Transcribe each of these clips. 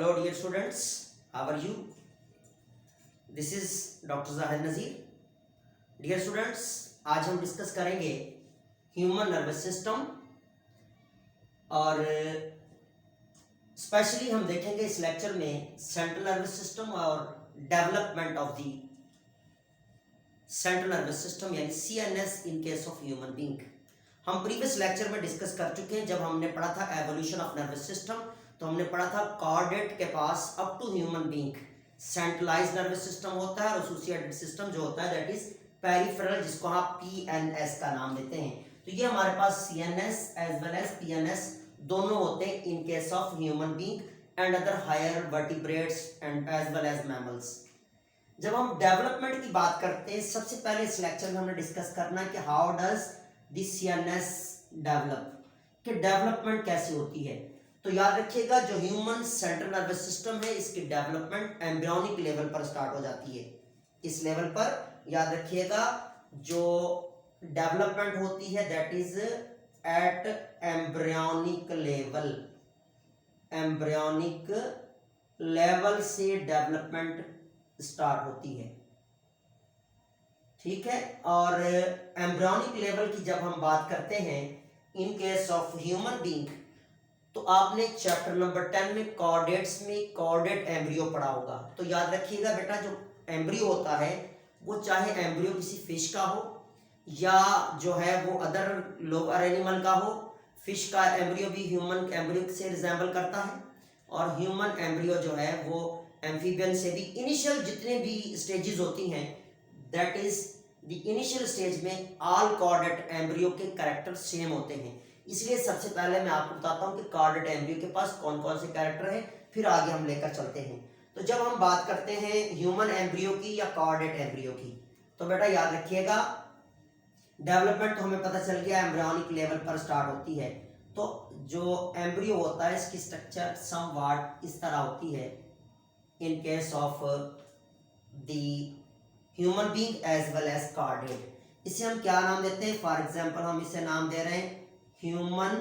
Hello dear students, how are you? This is Dr. Zahid Nazir. Dear students, आज हम discuss करेंगे human nervous system और specially हम देखेंगे इस लेक्चर में सेंट्रल नर्वस सिस्टम और development of the central nervous system यानी CNS in case of human being. हम प्रीवियस लेक्चर में डिस्कस कर चुके हैं। जब हमने पढ़ा था एवोल्यूशन ऑफ नर्वस सिस्टम तो हमने पढ़ा था कॉर्डेट के पास up to human being centralised nervous system होता है और एसोसिएटेड सिस्टम जो होता है दैट इज पेरिफेरल, जिसको आप PNS का नाम देते हैं। तो ये हमारे पास CNS as well as PNS दोनों होते हैं in case of human being and other higher vertebrates and as well as mammals. जब हम डेवलपमेंट की बात करते हैं, सबसे पहले इस लेक्चर में हमने डिस्कस करना है कि how does the CNS develop, कि डेवलपमेंट कैसे होती है। तो याद रखिएगा जो ह्यूमन सेंट्रल नर्वस सिस्टम है इसकी डेवलपमेंट एम्ब्रियोनिक लेवल पर स्टार्ट हो जाती है। इस लेवल पर याद रखिएगा जो डेवलपमेंट होती है that is at embryonic level. Embryonic level से डेवलपमेंट स्टार्ट होती है, ठीक है। और एम्ब्रियोनिक लेवल की जब हम बात करते हैं in case of human being, तो आपने चैप्टर नंबर 10 में कॉर्डेट्स में कॉर्डेट एम्ब्रियो पढ़ा होगा। तो याद रखिएगा बेटा जो एम्ब्रियो होता है वो चाहे एम्ब्रियो किसी फिश का हो या जो है वो अदर लोअर एनिमल का हो। फिश का एम्ब्रियो भी ह्यूमन एम्ब्रियो से रिजेंबल करता है और ह्यूमन एम्ब्रियो जो है वो एम्फीबियन से भी इनिशियल जितने भी स्टेजेस होती हैं that is the initial stage में ऑल कॉर्डेट एम्ब्रियो के कैरेक्टर सेम होते हैं। इसलिए सबसे पहले मैं आपको बताता हूं कि कॉर्डेट एम्ब्रियो के पास कौन कौन से कैरेक्टर हैं, फिर आगे हम लेकर चलते हैं। तो जब हम बात करते हैं ह्यूमन एम्ब्रियो की या कॉर्डेट एम्ब्रियो की, तो बेटा याद रखिएगा डेवलपमेंट तो हमें पता चल गया एम्ब्रियोनिक लेवल पर स्टार्ट होती है। तो जो एम्ब्रियो होता है इसकी स्ट्रक्चर समव्हाट इस तरह होती है in case of the human being as well as chordate. इसे हम क्या नाम देते हैं? फॉर एग्जांपल हम इसे नाम दे रहे हैं ह्यूमन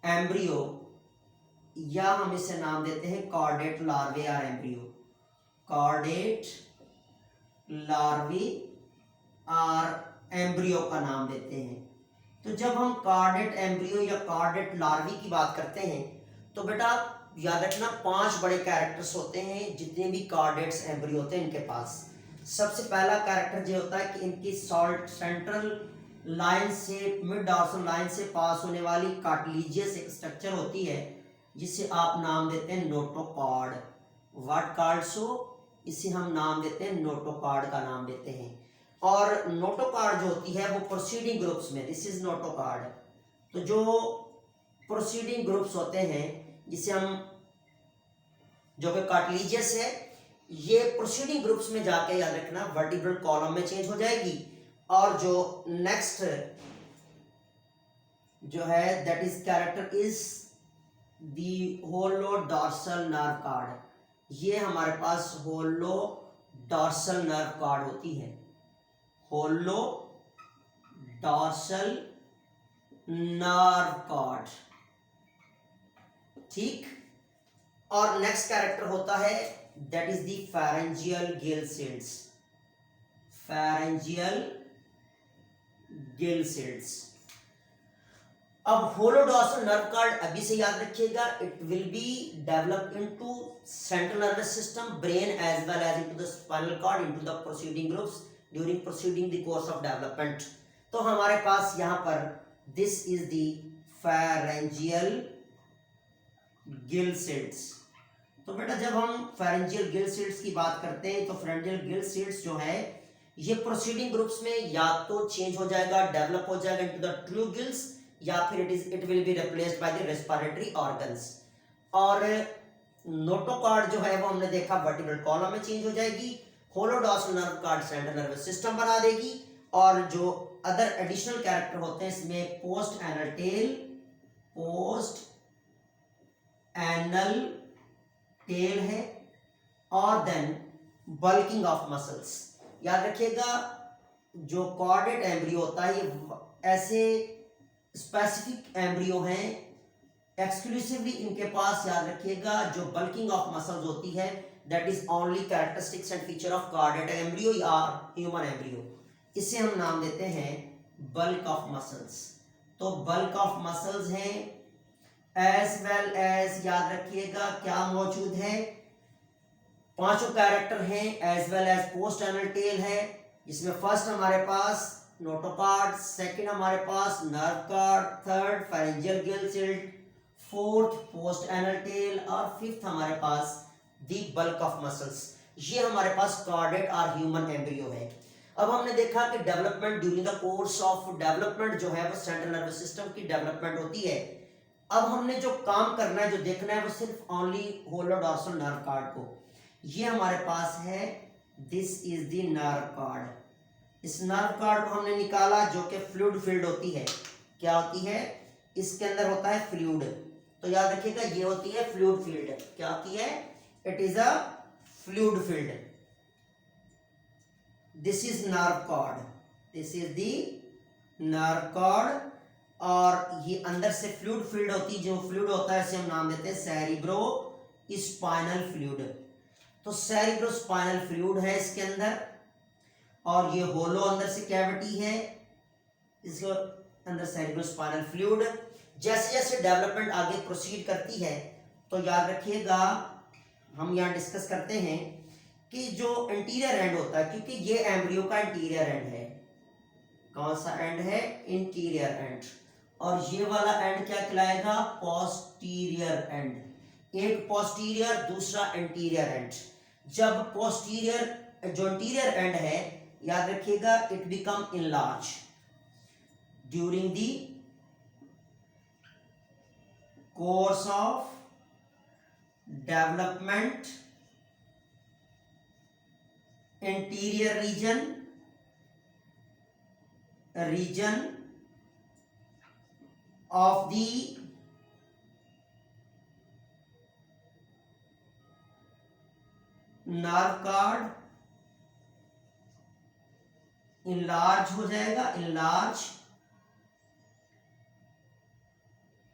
एम्ब्रियो या हम इसे नाम देते हैं chordate larvae or embryo. Chordate larvae or embryo का नाम देते हैं। तो जब हम कॉर्डेट एम्ब्रियो या कॉर्डेट लार्वे की बात करते हैं तो बेटा याद रखना 5 बड़े कैरेक्टर्स होते हैं जितने भी कॉर्डेट्स एम्ब्रियो होते हैं इनके पास। सबसे पहला कैरेक्टर ये होता है कि इनकी सॉल्ट सेंट्रल लाइन से मिड डॉर्सल लाइन से पास होने वाली कार्टिलेजियस एक स्ट्रक्चर होती है जिसे आप नाम देते हैं नोटोकॉर्ड। What cord? सो इसे हम नाम देते हैं नोटोकॉर्ड का नाम देते हैं। और नोटोकॉर्ड जो होती है वो प्रोसीडिंग ग्रुप्स में, दिस इज नोटोकॉर्ड। तो जो प्रोसीडिंग ग्रुप्स होते हैं जिसे हम जो कि कार्टिलेजियस है, ये प्रोसीडिंग ग्रुप्स में जाके याद रखना वर्टिब्रल कॉलम में चेंज हो जाएगी। और जो नेक्स्ट जो है that is character is the hollow dorsal nerve cord. ये हमारे पास होलो डॉर्सल नर्व कॉर्ड होती है, होलो डॉर्सल नर्व कॉर्ड, ठीक। और नेक्स्ट कैरेक्टर होता है that is the pharyngeal gill cells. Pharyngeal gill cells. अब होलोडॉर्सल नर्व कॉर्ड अभी से याद रखिएगा, it will be develop into central nervous system, brain as well as into the spinal cord into the proceeding groups during proceeding the course of development. तो हमारे पास यहां पर this is the pharyngeal gill cells. तो बेटा जब हम pharyngeal gill sales की बात करते हैं तो फेरेंजियल गिल सेल्स जो है ये प्रोसीडिंग ग्रुप्स में या तो चेंज हो जाएगा, डेवलप हो जाएगा इनटू द ट्रू गिल्स, या फिर it will be replaced by the respiratory organs. और नोटोकॉर्ड जो है वो हमने देखा वर्टिब्रल कॉलम में चेंज हो जाएगी। Hollow dorsal nerve cord central nervous system बना देगी। और जो अदर एडिशनल कैरेक्टर होते हैं इसमें post anal tell, post anal tail है, और देन बल्किंग ऑफ मसल्स। याद रखिएगा जो कॉर्डेट एम्ब्रियो होता है ये ऐसे स्पेसिफिक एम्ब्रियो हैं एक्सक्लूसिवली इनके पास याद रखिएगा जो बल्किंग ऑफ मसल्स होती है, that is only characteristics and feature of cardiac embryo या ह्यूमन एम्ब्रियो। इसे हम नाम देते हैं बल्क ऑफ मसल्स। तो बल्क ऑफ मसल्स हैं, एज वेल एज याद रखिएगा क्या मौजूद है, पांचों कैरेक्टर हैं, as well as post anal tail है, जिसमें फर्स्ट हमारे पास नोटोकॉर्ड, सेकंड हमारे पास nerve cord, third pharyngeal gill slit, fourth post anal tail और फिफ्थ हमारे पास दी बल्क ऑफ मसल्स। ये हमारे पास कार्डियक और ह्यूमन एम्ब्रियो है। अब हमने देखा कि development during the course of development जो है वो सेंट्रल नर्वस सिस्टम की डेवलपमेंट होती है। अब हमने जो काम करना है, जो देखना है, वो सिर्फ only hollow dorsal nerve cord को। ये हमारे पास है, this is the nerve cord. इस नर्व कॉर्ड को हमने निकाला जो कि फ्लूइड फील्ड होती है। क्या होती है? इसके अंदर होता है फ्लूइड। तो याद रखिएगा ये होती है फ्लूइड फील्ड। क्या होती है? It is a fluid filled. This is nerve cord, this is the nerve cord. और ये अंदर से फ्लूइड फील्ड होती है, जो फ्लूइड होता है इसे हम नाम देते हैं सेरिब्रो स्पाइनल फ्लूइड। तो सेरिब्रो स्पाइनल फ्लूइड है इसके अंदर, और ये होलो अंदर से कैविटी है, इसके अंदर सेरिब्रो स्पाइनल फ्लूइड। जैसे जैसे डेवलपमेंट आगे प्रोसीड करती है, तो याद रखिएगा हम यहाँ डिस्कस करते हैं कि जो इंटीरियर एंड होता है, क्योंकि ये एम्ब्रियो का इंटीरियर एंड है। कौन सा एंड है? Anterior end. और ये वाला एंड क्या कहलाएगा? Posterior end. एक पोस्टीरियर, दूसरा इंटीरियर एंड। जब पोस्टीरियर जो इंटीरियर एंड है, याद रखिएगा, it become enlarge during the course of development. Anterior region of the nerve cord enlarge हो जाएगा, enlarge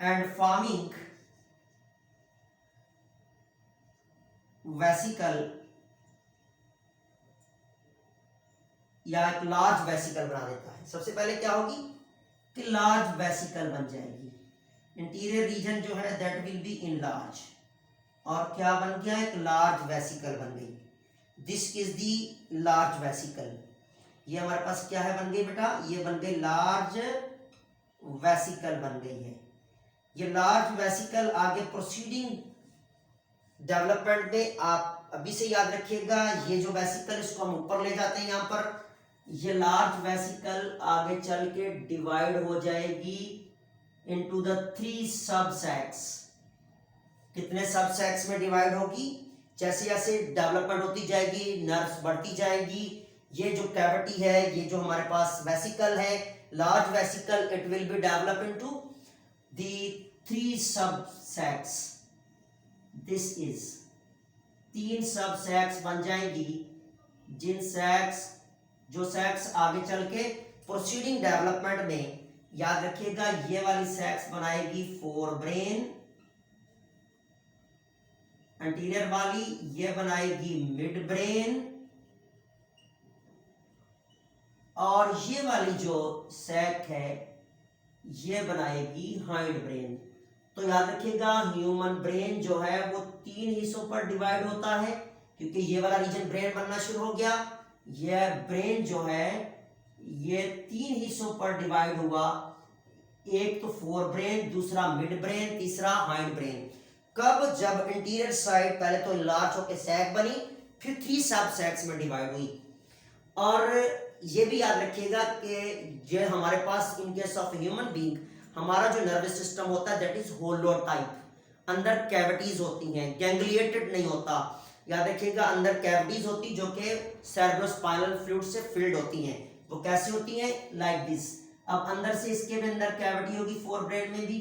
and forming वेसिकल या एक लार्ज वेसिकल बना देता है। सबसे पहले क्या होगी कि लार्ज वेसिकल बन जाएगी। इंटीरियर रीजन जो है that will be in large, और क्या बन गया? एक लार्ज वेसिकल बन गई। This is the large vesicle. ये हमारे पास क्या है? बन गई बेटा, ये बन गई लार्ज वेसिकल बन गई है। ये लार्ज वेसिकल आगे प्रोसीडिंग डेवलपमेंट में आप अभी से याद रखिएगा, ये जो वेसिकल इसको हम ऊपर ले जाते हैं यहाँ पर, ये लार्ज वेसिकल आगे चल के डिवाइड हो जाएगी इनटू द 3 सबसेक्स। कितने सबसेक्स में डिवाइड होगी? जैसे जैसे डेवलपमेंट होती जाएगी, नर्व्स बढ़ती जाएगी, ये जो कैविटी है, ये जो हमारे पास वेसिकल है, large vesicle, it will be develop into the 3 subsacs. This is 3 subsacs बन जाएंगी, जिन सेक्स जो सेक्स आगे चल के प्रोसीडिंग डेवलपमेंट में, याद रखिएगा, ये वाली सेक्स बनाएगी फोर ब्रेन, एंटीरियर वाली ये बनाएगी मिड ब्रेन, और ये वाली जो सेक है ये बनाएगी हाइंड ब्रेन। तो याद रखिएगा ह्यूमन ब्रेन जो है वो 3 हिस्सों पर डिवाइड होता है, क्योंकि ये वाला रीजन ब्रेन बनना शुरू हो गया। ये ब्रेन जो है ये 3 हिस्सों पर डिवाइड हुआ, एक तो फोर ब्रेन, दूसरा मिड ब्रेन, तीसरा हाइंड ब्रेन। कब? जब इंटीरियर साइड पहले तो लार्ज होकर सैक बनी, फिर 3 सब सैक्स में डिवाइड हुई। और ये भी याद रखिएगा कि ये हमारे पास in case of human being हमारा जो नर्वस सिस्टम होता है दैट इज होलो टाइप, अंदर कैविटीज होती हैं, गैंग्लिएटेड नहीं होता। याद रखिएगा अंदर कैविटीज होती जो कि सेरेब्रोस्पाइनल फ्लूइड से फिल्ड होती हैं। वो कैसे होती हैं? Like this. अब अंदर से इसके भी अंदर कैविटी होगी फोर ब्रेन में भी,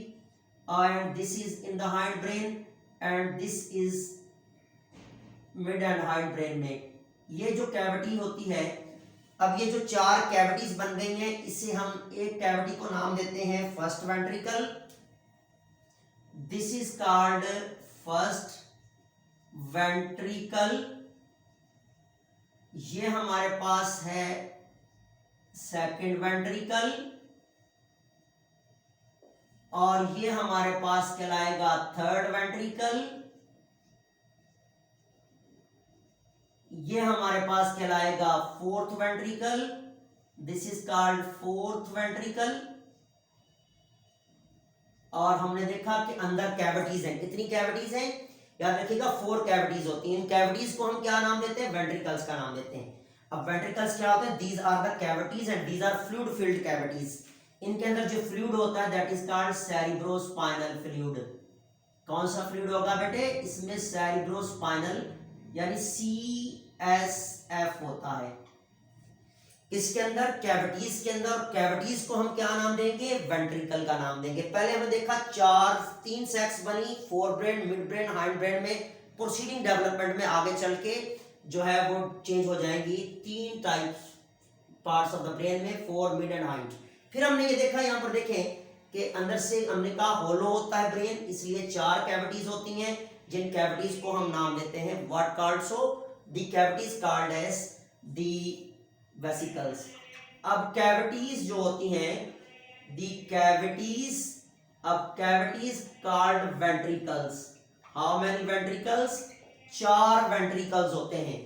and this is in the hind brain and this is mid and hind brain में। ये जो कैविटी होती है, अब ये जो 4 कैविटीज बन गई हैं, इसे हम एक कैविटी को नाम देते हैं first ventricle, this is called first ventricle, ये हमारे पास है सेकंड वेंट्रिकल, और ये हमारे पास कहलाएगा थर्ड वेंट्रिकल, ये हमारे पास कहलाएगा fourth ventricle, this is called fourth ventricle. और हमने देखा कि अंदर कैविटीज हैं, कितनी कैविटीज हैं याद रखिएगा, 4 कैविटीज होती हैं। इन कैविटीज को हम क्या नाम देते हैं, वेंट्रिकल्स का नाम देते हैं। अब वेंट्रिकल्स क्या होते हैं, these are the cavities and these are fluid filled cavities. इनके अंदर जो फ्लूइड होता है that is called cerebrospinal fluid. कौन सा फ्लूइड होगा बेटे, इसमें सेरिब्रोस्पाइनल यानी CSF होता है। इसके अंदर कैविटीज के अंदर, कैविटीज को हम क्या नाम देंगे, वेंट्रिकल का नाम देंगे। पहले हमने देखा 3 सेक्स बनी, four brain, mid brain, hind brain में। प्रोसीडिंग डेवलपमेंट में आगे चल के जो है वो चेंज हो जाएंगी 3 types parts of the brain में, फोर, मिड एंड हाइंड। फिर हमने ये देखा, यहाँ पर देखें कि अंदर से हमने कहा होलो होता है ब्रेन, इसलिए 4 कैविटीज होती हैं, जिन कैविटीज को हम नाम देते हैं what called, so the cavities called as the vesicles. अब कैविटीज जो होती हैं, द कैविटीज, अब cavities called ventricles. How many ventricles, 4 ventricles होते हैं।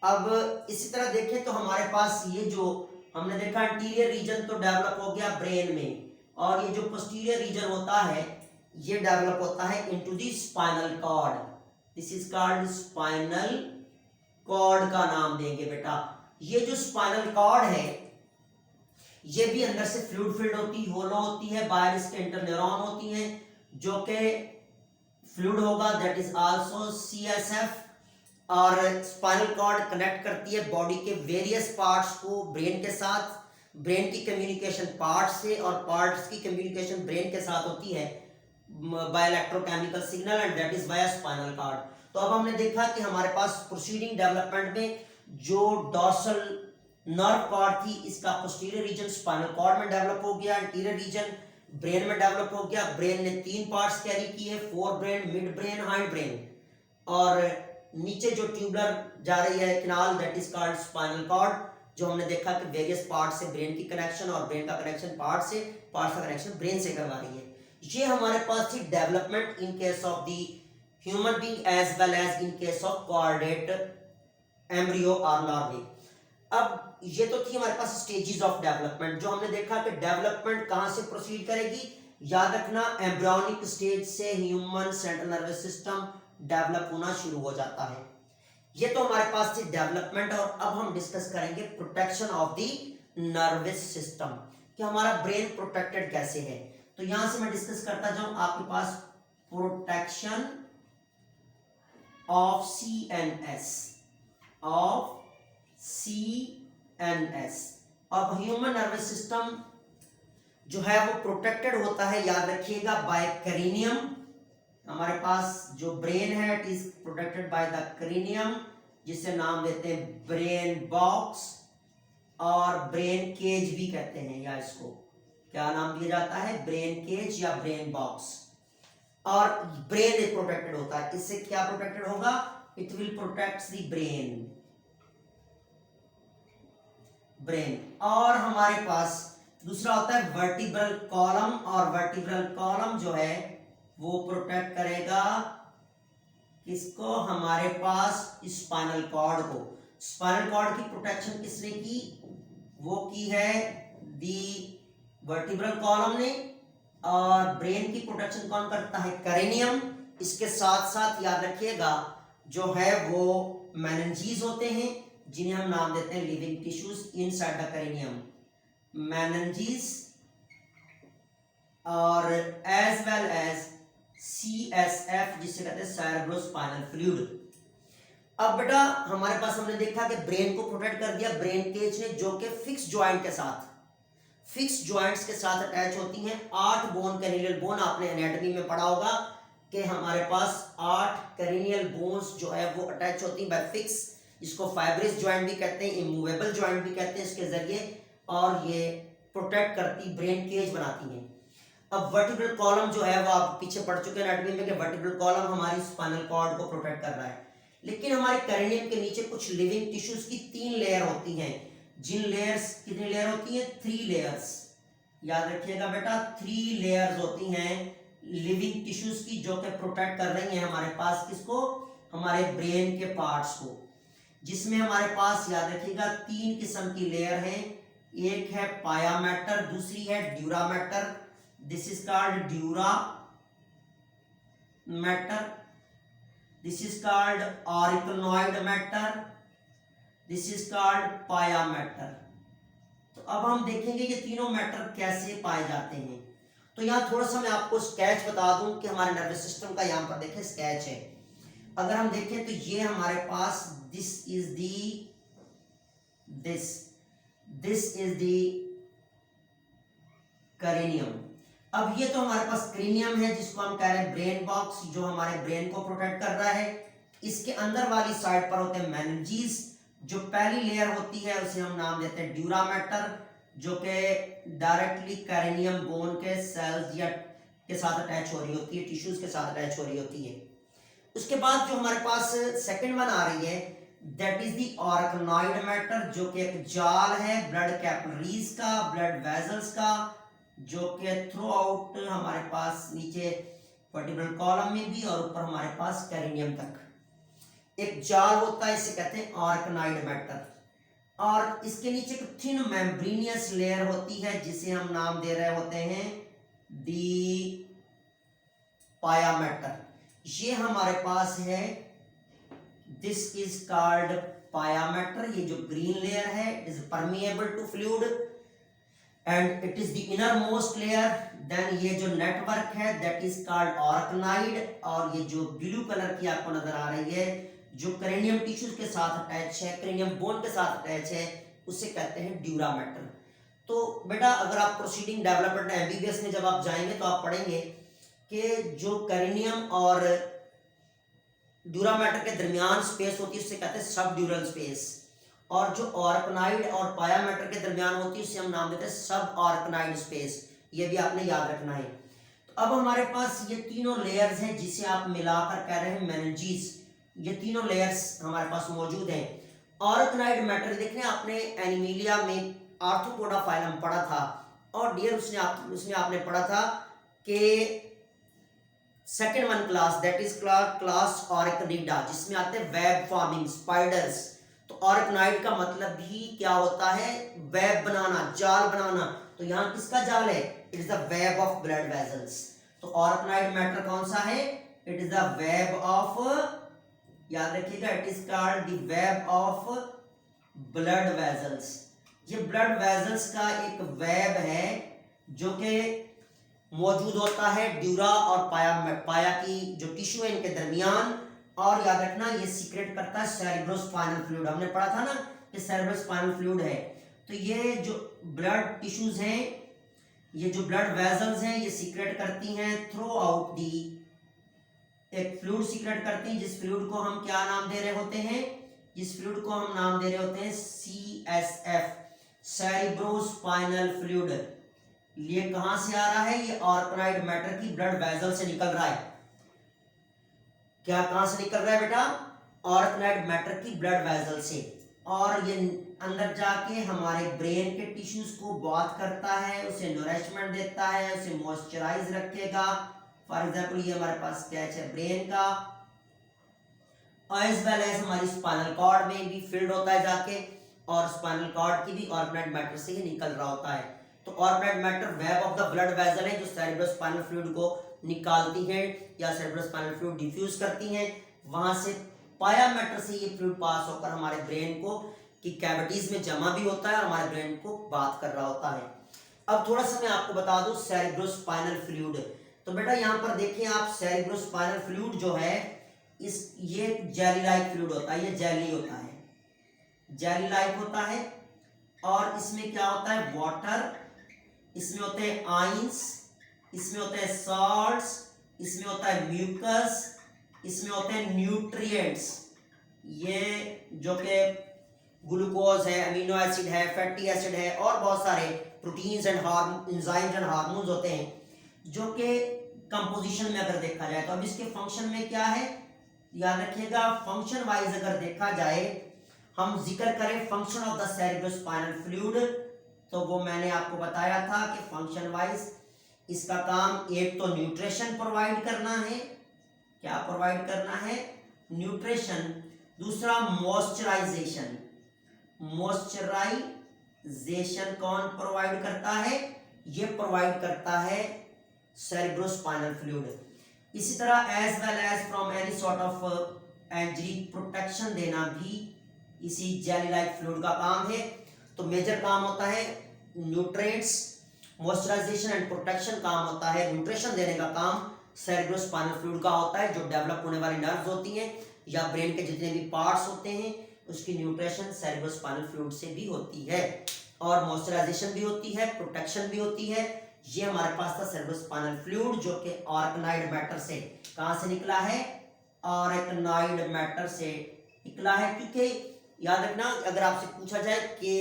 अब इसी तरह देखें तो हमारे पास ये जो हमने देखा एंटीरियर रीजन तो डेवलप हो गया ब्रेन में, और ये जो पोस्टीरियर रीजन होता है ये डेवलप होता है into the spinal cord. This is called spinal cord का नाम देंगे बेटा। ये जो स्पाइनल कॉर्ड है ये भी अंदर से फ्लूइड फिल्ड होती है, होलो होती है, बाहर इसके इंटरन्यूरॉन होती हैं जो कि फ्लूइड होगा, दैट इज आल्सो CSF। और स्पाइनल कॉर्ड कनेक्ट करती है बॉडी के वेरियस पार्ट्स को ब्रेन के साथ, ब्रेन की कम्युनिकेशन पार्ट से, और पार्ट्स की कम्युनिकेशन ब्रेन के साथ होती है by electrochemical signal, and that is via spinal cord. तो अब हमने देखा कि हमारे पास प्रोसीडिंग डेवलपमेंट में जो डॉर्सल नर्व कॉर्ड थी, इसका पोस्टीरियर रीजन स्पाइनल कॉर्ड में डेवलप हो गया, एंटीरियर रीजन ब्रेन में डेवलप हो गया। ब्रेन ने 3 पार्ट्स कैरी किए, fore brain, mid brain, hind brain, और नीचे जो ट्यूबुलर जा रही है canal, that is called spinal cord, जो हमने देखा कि वेरियस पार्ट से ब्रेन की कनेक्शन, और ब्रेन का कनेक्शन पार्ट से, पार्ट का कनेक्शन ब्रेन से करवा रही है। ये हमारे पास थी development in case of the human being as well as in case of chordate embryo और लार्वे। अब ये तो थी हमारे पास स्टेजेस ऑफ डेवलपमेंट, जो हमने देखा कि डेवलपमेंट कहां से प्रोसीड करेगी, याद रखना एम्ब्रियोनिक स्टेज से human central nervous system develop होना शुरू हो जाता है। ये तो हमारे पास थी डेवलपमेंट। और अब हम डिस्कस करेंगे protection of the nervous system, कि हमारा ब्रेन प्रोटेक्टेड कैसे है। तो यहां से मैं डिस्कस करता जाऊं आपके पास protection of CNS, of CNS। अब ह्यूमन नर्वस सिस्टम जो है वो प्रोटेक्टेड होता है, याद रखिएगा, बाय करेनियम। हमारे पास जो ब्रेन है it is protected by the cranium, जिसे नाम देते हैं ब्रेन बॉक्स, और ब्रेन केज भी कहते हैं, या इसको क्या नाम दिया जाता है, ब्रेन केज या ब्रेन बॉक्स। और ब्रेन प्रोटेक्टेड होता है, इससे क्या प्रोटेक्टेड होगा, it will protect the brain, brain. और हमारे पास दूसरा होता है वर्टिब्रल कॉलम, और वर्टिब्रल कॉलम जो है वो प्रोटेक्ट करेगा किसको, हमारे पास स्पाइनल कॉर्ड को। स्पाइनल कॉर्ड की प्रोटेक्शन किसने की, वो की है दी वर्टिब्रल कॉलम ने। और ब्रेन की प्रोटेक्शन कौन करता है, करेनियम। इसके साथ साथ याद रखिएगा जो है वो मेनिंजीज होते हैं, जिन्हें हम नाम देते हैं living tissues inside the cranium, meninges, और एज वेल एज CSF, जिसे कहते हैं सेरेब्रोस्पाइनल फ्लूइड। अब बेटा हमारे पास हमने देखा कि ब्रेन को प्रोटेक्ट कर दिया ब्रेन केज ने, जो कि फिक्स जॉइंट के साथ, फिक्स जॉइंट्स के साथ अटैच होती हैं। 8 बोन, कैनियल बोन, आपने एनाटॉमी में पढ़ा होगा कि हमारे पास 8 कैनियल बोन्स जो है वो अटैच होती हैं बाय फिक्स, इसको फाइब्रस जॉइंट भी कहते हैं, इमूवेबल जॉइंट भी कहते हैं इसके जरिए, और ये प्रोटेक्ट करती, ब्रेन केज बनाती हैं। अब वर्टिब्रल कॉलम जो है वो आप पीछे पढ़ चुके हैं एनाटॉमी में कि वर्टिब्रल कॉलम हमारी स्पाइनल कॉर्ड को प्रोटेक्ट कर रहा है। लेकिन हमारे कैरेनियम के नीचे कुछ लिविंग टिश्यूज की 3 लेयर होती हैं, जिन लेयर्स कितनी लेयर होती हैं? 3 लेयर्स। याद रखिएगा बेटा, 3 लेयर्स होती हैं लिविंग टिश्यूज की, जो कि प्रोटेक्ट कर रही हैं हमारे पास किसको? हमारे ब्रेन के पार्ट्स को, जिसमें हमारे पास याद रखिएगा 3 किस्म की लेयर हैं। एक है पाया मैटर, दूसरी है dura mater, this is called dura mater, this is called auricnoid matter, this is called पाया मैटर। तो अब हम देखेंगे ये तीनों मैटर कैसे पाए जाते हैं। तो यहाँ थोड़ा सा मैं आपको स्केच बता दूं कि हमारे नर्वस सिस्टम का, यहाँ पर देखें स्केच है। अगर हम देखें तो ये हमारे पास दिस इज दी करेनियम। अब ये तो हमारे पास क्रेनियम है, जिसको हम कह रहे हैं ब्रेन बॉक्स, जो हमारे ब्रेन को प्रोटेक्ट कर रहा है। इसके अंदर वाली साइड पर होते हैं मेनिंजेस। जो पहली लेयर होती है उसे हम नाम देते हैं ड्यूरा मैटर, जो कि डायरेक्टली कैरेनियम बोन के सेल्स या के साथ अटैच हो रही होती है, टिश्यूज के साथ अटैच हो रही होती है। उसके बाद जो हमारे पास सेकंड वन आ रही है, that is the organoid matter, जो कि एक जाल है ब्लड कैपिलरीज का, ब्लड वेसल्स का, जो कि थ्रू आउट हमारे पास नीचे वर्टिब्रल कॉलम में भी और ऊपर हमारे पास कैरेनियम तक एक जाल होता है, इसे कहते हैं ऑर्गेनॉइड मैटर। और इसके नीचे एक थिन मेम्ब्रेनियस लेयर होती है, जिसे हम नाम दे रहे होते हैं दी पाया मैटर। ये हमारे पास है, this is called pia mater. ये जो ग्रीन लेयर है is permeable to fluid and it is the innermost layer। then ये जो नेटवर्क है that is called ऑर्गेनॉइड, और ये जो ब्लू कलर की आपको नजर आ रही है जो क्रेनियम टिश्यूज के साथ अटैच है, क्रेनियम बोन के साथ अटैच है, उसे कहते हैं ड्यूरा मैटर। तो बेटा अगर आप प्रोसीडिंग डेवलपमेंट एमबीबीएस में जब आप जाएंगे तो आप पढ़ेंगे कि जो क्रेनियम और ड्यूरा मैटर के दरमियान स्पेस होती है उसे कहते हैं सब ड्यूरल स्पेस, और जो ऑर्गेनॉइड और पाया मैटर के दरमियान होती है उसे हम नाम देते हैं सब ऑर्गेनॉइड स्पेस। ये भी आपने याद रखना है। तो अब हमारे पास ये तीनों लेयर्स हैं, जिसे आप मिलाकर कह रहे हैं मेनिंजेस। ये तीनों लेयर्स हमारे पास मौजूद हैं। ऑर्गेनॉइड मैटर देखने आपने एनिमिलिया में आर्थ्रोपोडा फाइलम पढ़ा था, और डियर उसने आपने पढ़ा था कि second one class, that is class Arachnida, जिसमें आते हैं वेब फॉर्मिंग स्पाइडर्स। तो ऑर्गेनॉइड का मतलब भी क्या होता है? वेब बनाना, जाल बनाना। तो यहाँ किसका जाल है? It is the web of blood vessels. तो ऑर्गेनॉइड मैटर कौन सा है? It is the web of, याद रखिएगा, it is called the web of blood vessels. ये ब्लड वेसल्स का एक वेब है जो कि मौजूद होता है ड्यूरा और पाया की जो टिश्यू है इनके दरमियान। और याद रखना ये सीक्रेट करता है सेरेब्रोस्पाइनल फ्लूइड। हमने पढ़ा था ना कि सेरेब्रोस्पाइनल फ्लूइड है। तो ये जो ब्लड टिश्यूज हैं, ये जो ब्लड वेसल्स हैं, ये सीक्रेट करती हैं थ्रू आउट दी, एक फ्लूइड सीक्रेट करती हैं, जिस फ्लूइड को हम क्या नाम दे रहे होते हैं? जिस फ्लूइड को हम नाम दे रहे होते हैं CSF, सेरेब्रोस्पाइनल फ्लूइड। ये कहां से आ रहा है? ये ऑर्गेनॉइड मैटर की ब्लड वेसल से निकल रहा है। क्या कहां से निकल रहा है बेटा? ऑर्गेनॉइड मैटर की ब्लड वेसल से, और ये अंदर जाके हमारे ब्रेन के टिश्यूज को बाथ करता है, उसे नरिशमेंट देता है, उसे मॉइस्चराइज रखेगा। फॉर एग्जांपल ये हमारे पास स्केच है ब्रेन का, एज वेल एज हमारी स्पाइनल कॉर्ड में भी फील्ड होता है जाके, और स्पाइनल कॉर्ड की भी ऑर्गेनॉइड मैटर से ही निकल रहा होता है। तो organoid matter web of the blood vessel है जो सेरेब्रोस्पाइनल फ्लूइड को निकालती है या सेरेब्रोस्पाइनल फ्लूइड डिफ्यूज करती हैं। वहां से पाया मैटर से ये फ्लूइड पास होकर हमारे ब्रेन को की कैविटीज में जमा भी होता है और हमारे ब्रेन को बात कर रहा होता है। अब थोड़ा सा मैं आपको बता दूं सेरेब्रोस्पाइनल फ्लूइड। तो बेटा यहाँ पर देखिए आप, सेरेब्रोस्पाइनल फ्लूइड जो है ये जेली लाइक फ्लूइड होता है, ये जेली होता है, जेली लाइक होता है। और इसमें क्या होता है? वाटर, इसमें होते हैं आयंस, इसमें होते हैं सॉल्ट्स, इसमें होता है म्यूकस, इसमें होते हैं न्यूट्रिएंट्स। ये जो कि ग्लूकोज है, अमीनो एसिड है, फैटी एसिड है, और बहुत सारे proteins and enzymes and hormones होते हैं। जो कि कंपोजिशन में अगर देखा जाए तो अब इसके फंक्शन में क्या है, याद रखिएगा। फंक्शन वाइज अगर देखा जाए, हम जिक्र करें function of the cerebrospinal fluid, तो वो मैंने आपको बताया था कि फंक्शन वाइज इसका काम एक तो न्यूट्रिशन प्रोवाइड करना है, क्या प्रोवाइड करना है, न्यूट्रिशन। दूसरा मॉइस्चराइजेशन, मॉइस्चराइजेशन कौन प्रोवाइड करता है, ये प्रोवाइड करता है सेरेब्रोस्पाइनल फ्लूइड। इसी तरह as well as from any sort of injury, protection देना भी इसी जेली लाइक फ्लूइड का काम है। तो मेजर काम होता है न्यूट्रिएंट्स, मॉइस्चराइजेशन एंड प्रोटेक्शन काम होता है, न्यूट्रिशन देने का काम सेरेब्रोस्पाइनल फ्लूइड का होता है। जो डेवलप होने वाली नर्व्स होती हैं या ब्रेन के जितने भी पार्ट्स होते हैं उसकी न्यूट्रिशन सेरेब्रोस्पाइनल फ्लूइड से भी होती है, और मॉइस्चराइजेशन भी होती है, प्रोटेक्शन भी होती है। ये हमारे पास था सेरेब्रोस्पाइनल फ्लूइड जो कि ऑर्गेनाइड मैटर से, कहां से निकला है, ऑर्गेनाइड मैटर से निकला है। क्योंकि याद रखना, अगर आपसे पूछा जाए कि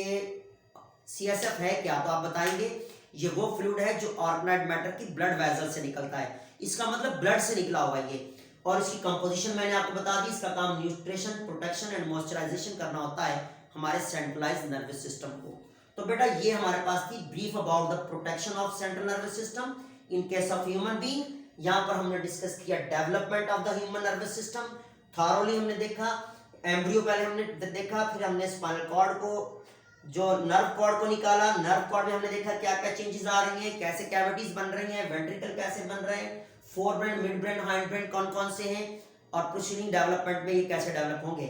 सीएसएफ है क्या, तो आप बताएंगे ये वो फ्लूइड है जो ऑर्गेनाइड मैटर की ब्लड वेसल से निकलता है, इसका मतलब ब्लड से निकला हुआ ये। और इसकी कंपोजिशन मैंने आपको बता दी, इसका काम न्यूट्रिशन, प्रोटेक्शन एंड मॉइस्चराइजेशन करना होता है हमारे सेंट्रलाइज्ड नर्वस सिस्टम को। तो बेटा ये हमारे पास थी brief about the protection of central nervous system in case of human being. यहाँ पर हमने डिस्कस किया development of the human nervous system, thoroughly हमने देखा, एम्ब्रियो पहले हमने देखा, फिर हमने स्पाइनल कॉर्ड को, जो नर्व कॉर्ड को निकाला, नर्व कॉर्ड में हमने देखा क्या क्या चेंजेस आ रही हैं, कैसे कैविटीज बन रही हैं, वेंट्रिकल कैसे बन रहे हैं, four brain, mid brain, hind brain कौन कौन से हैं, और प्रोसीडिंग डेवलपमेंट में ये कैसे डेवलप होंगे।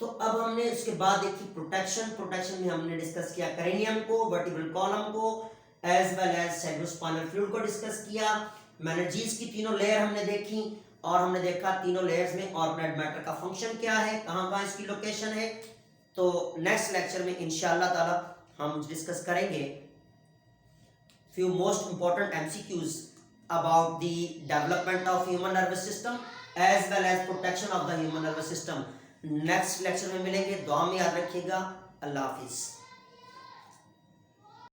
तो अब हमने इसके बाद देखी प्रोटेक्शन, प्रोटेक्शन में हमने डिस्कस किया क्रेनियम को, वर्टिब्रल कॉलम को, as well as cerebrospinal fluid को डिस्कस किया। मेनिंजेस की तीनों लेयर हमने देखी, और हमने देखा तीनों लेयर्स में ऑर्गेनाइड मैटर का फंक्शन क्या है, कहाँ कहाँ इसकी लोकेशन है। तो नेक्स्ट लेक्चर में इंशाअल्लाह ताला हम डिस्कस करेंगे few most important MCQs about the development of human nervous system as well as protection of the human nervous system। Next lecture में मिलेंगे, दुआ में याद रखिएगा। अल्लाह हाफिज।